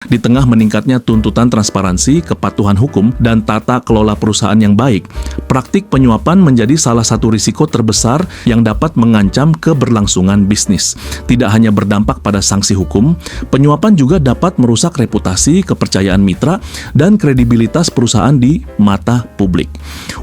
Di tengah meningkatnya tuntutan transparansi, kepatuhan hukum, dan tata kelola perusahaan yang baik, praktik penyuapan menjadi salah satu risiko terbesar yang dapat mengancam keberlangsungan bisnis. Tidak hanya berdampak pada sanksi hukum, penyuapan juga dapat merusak reputasi, kepercayaan mitra, dan kredibilitas perusahaan di mata publik.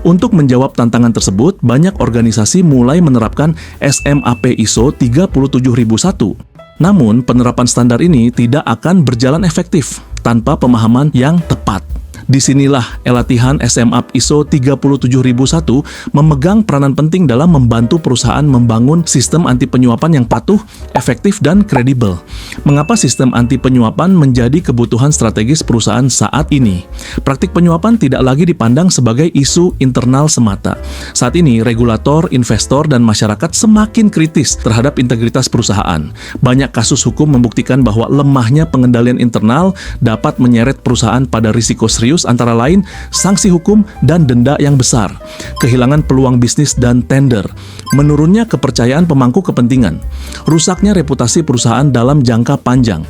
Untuk menjawab tantangan tersebut, banyak organisasi mulai menerapkan SMAP ISO 37001. Namun, penerapan standar ini tidak akan berjalan efektif tanpa pemahaman yang tepat. Disinilah latihan SMAP ISO 37001 memegang peranan penting dalam membantu perusahaan membangun sistem anti penyuapan yang patuh, efektif, dan kredibel. Mengapa sistem anti penyuapan menjadi kebutuhan strategis perusahaan saat ini? Praktik penyuapan tidak lagi dipandang sebagai isu internal semata. Saat ini, regulator, investor, dan masyarakat semakin kritis terhadap integritas perusahaan. Banyak kasus hukum membuktikan bahwa lemahnya pengendalian internal dapat menyeret perusahaan pada risiko serius, antara lain sanksi hukum dan denda yang besar, kehilangan peluang bisnis dan tender, menurunnya kepercayaan pemangku kepentingan, rusaknya reputasi perusahaan dalam jangka panjang.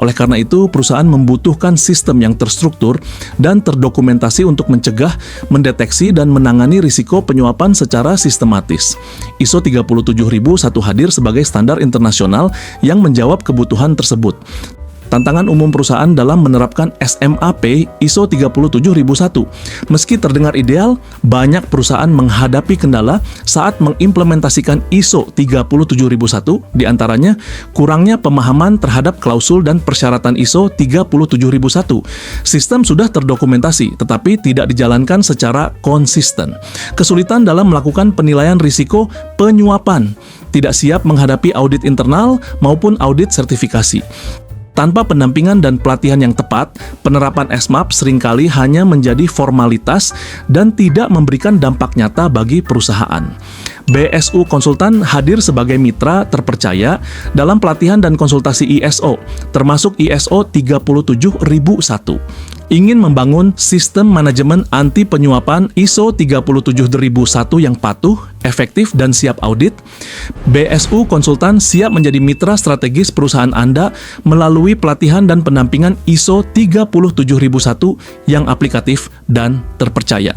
Oleh karena itu, perusahaan membutuhkan sistem yang terstruktur dan terdokumentasi untuk mencegah, mendeteksi, dan menangani risiko penyuapan secara sistematis. ISO 37001 hadir sebagai standar internasional yang menjawab kebutuhan tersebut. Tantangan umum perusahaan dalam menerapkan SMAP ISO 37001. Meski terdengar ideal, banyak perusahaan menghadapi kendala saat mengimplementasikan ISO 37001, diantaranya kurangnya pemahaman terhadap klausul dan persyaratan ISO 37001. Sistem sudah terdokumentasi, tetapi tidak dijalankan secara konsisten. Kesulitan dalam melakukan penilaian risiko penyuapan, tidak siap menghadapi audit internal maupun audit sertifikasi. Tanpa pendampingan dan pelatihan yang tepat, penerapan SMAP seringkali hanya menjadi formalitas dan tidak memberikan dampak nyata bagi perusahaan. BSU Konsultan hadir sebagai mitra terpercaya dalam pelatihan dan konsultasi ISO, termasuk ISO 37001. Ingin membangun sistem manajemen anti penyuapan ISO 37001 yang patuh, efektif, dan siap audit? BSU Konsultan siap menjadi mitra strategis perusahaan Anda melalui pelatihan dan pendampingan ISO 37001 yang aplikatif dan terpercaya.